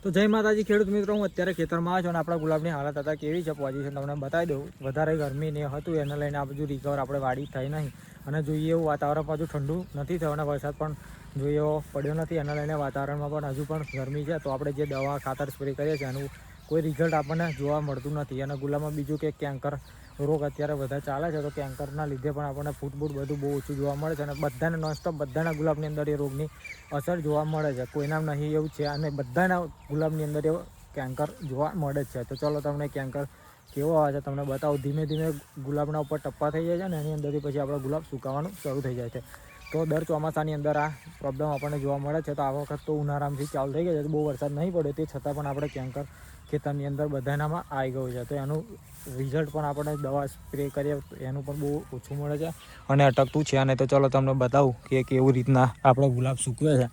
તો જય માતાજી ખેડૂત મિત્રો, હું અત્યારે ખેતરમાં આવ્યો છું અને આપણા ગુલાબની હાલત હતા કેવી છે પોઝિશન તમને બતાવી દઉં. વધારે ગરમી ને હતું એને લઈને આ બધું રિકવર આપણે વાડી થઈ નહીં અને જોઈએ એવું વાતાવરણ પાછું ઠંડુ નથી થયું અને વરસાદ પણ જોઈએ એવો પડ્યો નથી. એના લઈને વાતાવરણમાં પણ હજુ પણ ગરમી છે. તો આપણે જે દવા ખાતર સ્પ્રે કરીએ છીએ એનું કોઈ રિઝલ્ટ આપણને જોવા મળતું નથી. અને ગુલાબમાં બીજું કે કેન્કર રોગ અત્યારે વધારે ચાલે છે, તો કેન્કરના લીધે પણ આપણને ફૂટબૂટ બધું બહુ ઓછું જોવા મળે છે અને બધાને નોનસ્ટોપ બધાના ગુલાબની અંદર એ રોગની અસર જોવા મળે છે. કોઈના નહીં એવું છે અને બધાના ગુલાબની અંદર એવો કેન્કર જોવા મળે છે. તો ચલો તમને કેન્કર કેવો આવે છે તમને બતાવો. ધીમે ધીમે ગુલાબના ઉપર ટપ્પા થઈ જાય છે અને એની અંદરથી પછી આપણો ગુલાબ સુકાવાનું શરૂ થઈ જાય છે. તો દર ચોમાસાની અંદર આ પ્રોબ્લેમ આપણને જોવા મળે છે. તો આ વખત તો ઉનાળામાંથી ચાલુ થઈ ગયો છે, બહુ વરસાદ નહીં પડ્યો તે છતાં પણ આપણે કેન્કર ખેતરની અંદર બધાનામાં આવી ગયું છે. તો એનું રિઝલ્ટ પણ આપણે દવા સ્પ્રે કરીએ તો એનું પણ બહુ ઓછું મળે છે અને અટકતું છે. અને તો ચલો તમને બતાવું કે કેવી રીતના આપણે ગુલાબ સૂકવે છે.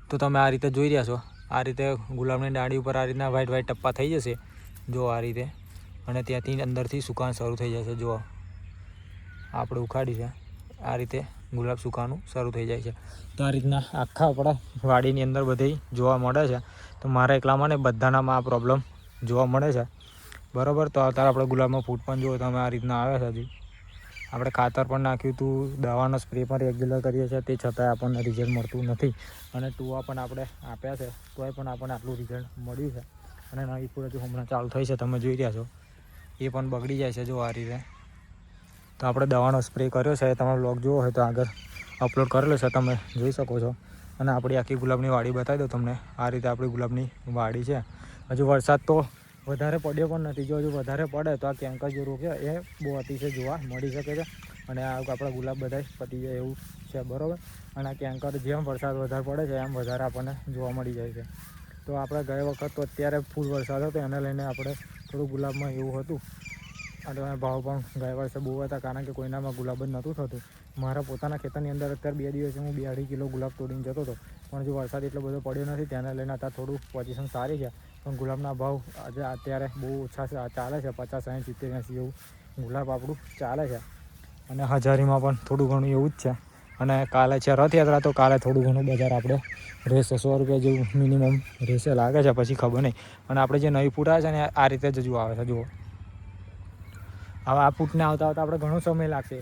તો તમે આ રીતે જોઈ રહ્યા છો, આ રીતે ગુલાબની ડાળી ઉપર આ રીતના વ્હાઈટ વ્હાઈટ ટપ્પા થઈ જશે જો આ રીતે, અને ત્યાંથી અંદરથી સુકાન શરૂ થઈ જશે. જો આપણે ઉખાડી છે આ રીતે ગુલાબ સુકાવાનું શરૂ થઈ જાય છે. તો આ રીતના આખા આપણા વાડીની અંદર બધી જોવા મળે છે. તો મારા એકલામાં ને બધાનામાં આ પ્રોબ્લેમ જોવા મળે છે, બરાબર. તો અત્યારે આપણે ગુલાબમાં ફૂટ પણ જુઓ તમે આ રીતના આવે છે. હજી આપણે ખાતર પણ નાખ્યું હતું, દવાનો સ્પ્રે પણ રેગ્યુલર કરીએ છીએ, તે છતાંય આપણને રિઝલ્ટ મળતું નથી. અને ટૂવા પણ આપણે આપ્યા છે તોય પણ આપણને આટલું રિઝલ્ટ મળ્યું છે. અને નવી ફૂલ હજુ હમણાં ચાલુ થઈ છે, તમે જોઈ રહ્યા છો, એ પણ બગડી જાય છે જો આ રીતે. તો આપણે દવાનો સ્પ્રે કર્યો છે, તમે વ્લોગ જોવો હોય તો આગળ અપલોડ કરેલો છે, તમે જોઈ શકો છો. અને આપણી આખી ગુલાબની વાડી બતાવી દો તમને. આ રીતે આપણી ગુલાબની વાડી છે. હજુ વરસાદ તો વધારે પડ્યો પણ નથી. જો હજુ વધારે પડે તો આ કેન્કર જે રોગ છે એ બહુ અતિશય જોવા મળી શકે છે અને આ આપણા ગુલાબ બધા પતી જાય એવું છે, બરાબર. અને આ કેન્કર જેમ વરસાદ વધારે પડે છે એમ વધારે આપણને જોવા મળી જાય છે. તો આપણે ગયા વખત તો અત્યારે ફૂલ વરસાદ હતો એને લઈને આપણે થોડું ગુલાબમાં એવું હતું અને ભાવ પણ ગયા વર્ષે બહુ હતા, કારણ કે કોઈનામાં ગુલાબ જ નહોતું થતું. મારા પોતાના ખેતરની અંદર અત્યારે 2 દિવસે હું 2-2.5 કિલો ગુલાબ તોડીને જતો હતો, પણ હજુ વરસાદ એટલો બધો પડ્યો નથી. તેને લઈને અત્યારે થોડું પોઝિશન સારી છે, પણ ગુલાબના ભાવ આજે અત્યારે બહુ ઓછા ચાલે છે. 50, 60, 70, 80 એવું ગુલાબ આપણું ચાલે છે. અને હજારીમાં પણ થોડું ઘણું એવું જ છે. અને કાલે છે રથયાત્રા, તો કાલે થોડું ઘણું બજાર આપણે રહેશે. 100 રૂપિયા જેવું મિનિમમ રહેશે લાગે છે, પછી ખબર નહીં. અને આપણે જે નવી ફૂટ આવે છે ને આ રીતે જ હજુ આવે છે જુઓ. હવે આ ફૂટને આવતા આવતા આપણે ઘણો સમય લાગશે.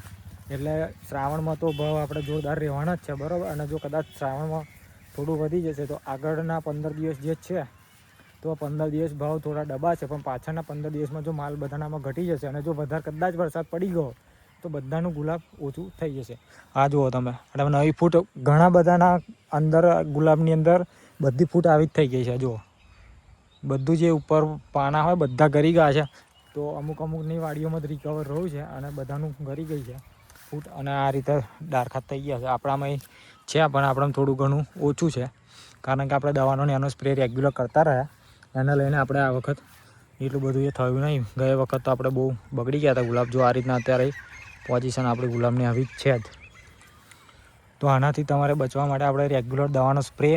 એટલે શ્રાવણમાં તો ભાવ આપણે જોરદાર રહેવાના જ છે, બરાબર. અને જો કદાચ શ્રાવણમાં થોડું વધી જશે તો આગળના 15 દિવસ જે છે તો 15 દિવસ ભાવ થોડા ડબ્બા છે, પણ પાછળના 15 દિવસમાં જો માલ બધાનામાં ઘટી જશે અને જો વધારે કદાચ વરસાદ પડી ગયો તો બધાનું ગુલાબ ઓછું થઈ જશે. આ જુઓ તમે, એટલે નવી ફૂટ ઘણા બધાના અંદર ગુલાબની અંદર બધી ફૂટ આવી જ થઈ ગઈ છે. જુઓ બધું જે ઉપર પાના હોય બધા ગરી ગયા છે. તો અમુકની વાડીઓમાં જ રિકવર રહ્યું છે અને બધાનું ગરી ગઈ છે ફૂટ. અને આ રીતે ડારખાત થઈ ગયા છે. આપણામાં છે પણ આપણામાં થોડું ઘણું ઓછું છે, કારણ કે આપણે દવાનો ને એનો સ્પ્રે રેગ્યુલર કરતા રહ્યા. એને લઈને આપણે આ વખત એટલું બધું એ થયું નહીં. ગયા વખત તો આપણે બહુ બગડી ગયા હતા ગુલાબ. જો આ રીતના અત્યારે પોઝિશન આપણી ગુલાબની આવી જ છે જ. તો આનાથી તમારે બચવા માટે આપણે રેગ્યુલર દવાનો સ્પ્રે,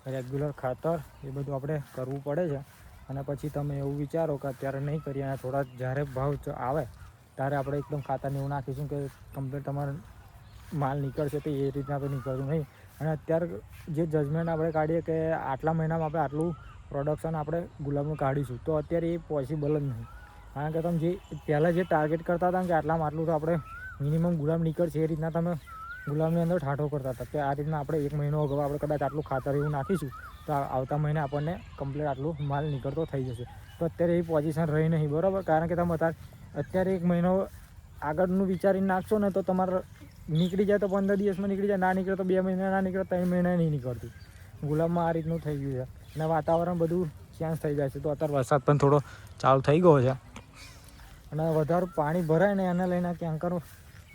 રેગ્યુલર ખાતર એ બધું આપણે કરવું પડે છે. અને પછી તમે એવું વિચારો કે અત્યારે નહીં કરીએ અને થોડા જ્યારે ભાવ આવે ત્યારે આપણે એકદમ ખાતરને એવું નાખીશું કે કમ્પ્લીટ તમારે માલ નીકળશે, તો એ રીતના તો નીકળતું નહીં. અને અત્યારે જે જજમેન્ટ આપણે કાઢીએ કે આટલા મહિનામાં આપણે આટલું પ્રોડક્શન આપણે ગુલાબનું કાઢીશું, તો અત્યારે એ પોસિબલ જ નહીં. કારણ કે તમે જે પહેલાં જે ટાર્ગેટ કરતા હતા કે આટલામાં આટલું તો આપણે મિનિમમ ગુલાબ નીકળશે, એ રીતના તમે ગુલાબની અંદર ઠાઠો કરતા હતા કે આ રીતના આપણે 1 મહિનો અગાઉ આપણે કદાચ આટલું ખાતર એવું નાખીશું તો આવતા મહિને આપણને કમ્પ્લીટ આટલું માલ નીકળતો થઈ જશે. તો અત્યારે એ પોઝિશન રહી નહીં, બરાબર. કારણ કે તમે અત્યારે 1 મહિનો આગળનું વિચારીને નાખશો ને તો તમારે નીકળી જાય તો 15 દિવસમાં નીકળી જાય, ના નીકળે તો 2 મહિના, ના નીકળે 3 મહિના નહીં નીકળતું. ગુલાબમાં આ રીતનું થઈ ગયું છે અને વાતાવરણ બધું ચેન્જ થઈ જાય છે. તો અત્યારે વરસાદ પણ થોડો ચાલુ થઈ ગયો છે અને વધારે પાણી ભરાય ને એને લઈને કેન્કર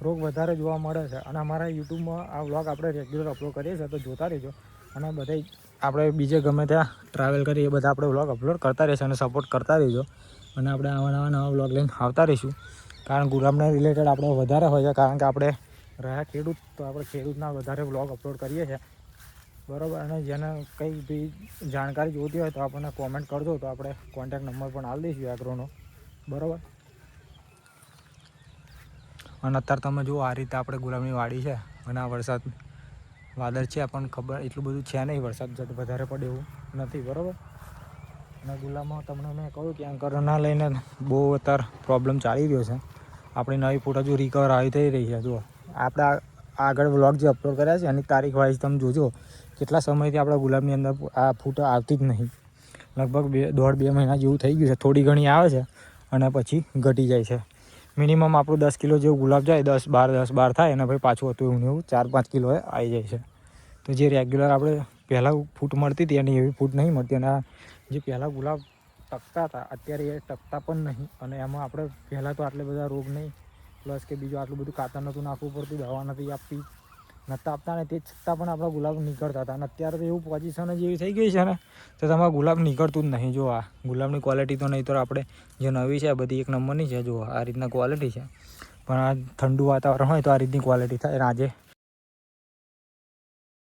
રોગ વધારે જોવા મળે છે. અને અમારા યુટ્યુબમાં આ વ્લોગ આપણે રેગ્યુલર અપલોડ કરીએ છીએ, તો જોતા રહેજો. અને બધા આપણે બીજે ગમે ત્યાં ટ્રાવેલ કરીએ એ બધા આપણે વ્લોગ અપલોડ કરતા રહીશું અને સપોર્ટ કરતા રહીજો. અને આપણે નવા વ્લોગ લઈને આવતા રહીશું, કારણ ગુલાબના રિલેટેડ આપણે વધારે હોય છે, કારણ કે આપણે રહ્યા ખેડૂત, તો આપણે ખેડૂતના વધારે વ્લોગ અપલોડ કરીએ છીએ, બરાબર. અને જેને કંઈ બી જાણકારી જોઈતી હોય તો આપણને કોમેન્ટ કરજો, તો આપણે કોન્ટેક્ટ નંબર પણ આપી દઈશું એગ્રોનો, બરાબર. અને અત્યારે તમે જુઓ આ રીતે આપણે ગુલાબની વાડી છે અને આ વરસાદ વાદળ છે પણ ખબર એટલું બધું છે નહીં વરસાદ વધારે પડે એવું. નથી, બરાબર. અને ગુલાબમાં તમને મેં કહ્યું કે એન્કરના લઈને બહુ અત્યારે પ્રોબ્લેમ ચાલી રહ્યો છે. આપણી નવી ફૂટ હજુ રિકવર આવી થઈ રહી છે. જુઓ આપણે આગળ વ્લોગ જે અપલોડ કર્યા છે એની તારીખ વાઇઝ તમે જોજો કેટલા સમયથી આપણા ગુલાબની અંદર આ ફૂટ આવતી જ નહીં. લગભગ 1.5-2 મહિના જેવું થઈ ગયું છે. થોડી ઘણી આવે છે અને પછી ઘટી જાય છે. મિનિમમ આપણું 10 કિલો જેવું ગુલાબ જાય, 10-12 થાય અને પછી પાછું હતું એવું એવું 4-5 કિલો આવી જાય છે. તો જે રેગ્યુલર આપણે પહેલાં ફૂટ મળતી હતી એની એવી ફૂટ નહીં મળતી. અને જે પહેલાં ગુલાબ ટકતા હતા અત્યારે એ ટકતા પણ નહીં. અને એમાં આપણે પહેલાં તો આટલા બધા રોગ નહીં, પ્લસ કે બીજું આટલું બધું ખાતર નહોતું નાખવું પડતું, દવા નથી આપતી, નહોતા આપતા ને તે છતાં પણ આપણા ગુલાબ નીકળતા હતા. અને અત્યારે તો એવું પોઝિશન જ એવી થઈ ગઈ છે ને તો તમારા ગુલાબ નીકળતું જ નહીં. જો આ ગુલાબની ક્વોલિટી તો નહીં તો આપણે જે નવી છે બધી એક નંબરની છે. જો આ રીતના ક્વોલિટી છે, પણ આ ઠંડુ વાતાવરણ હોય તો આ રીતની ક્વોલિટી થાય. અને આજે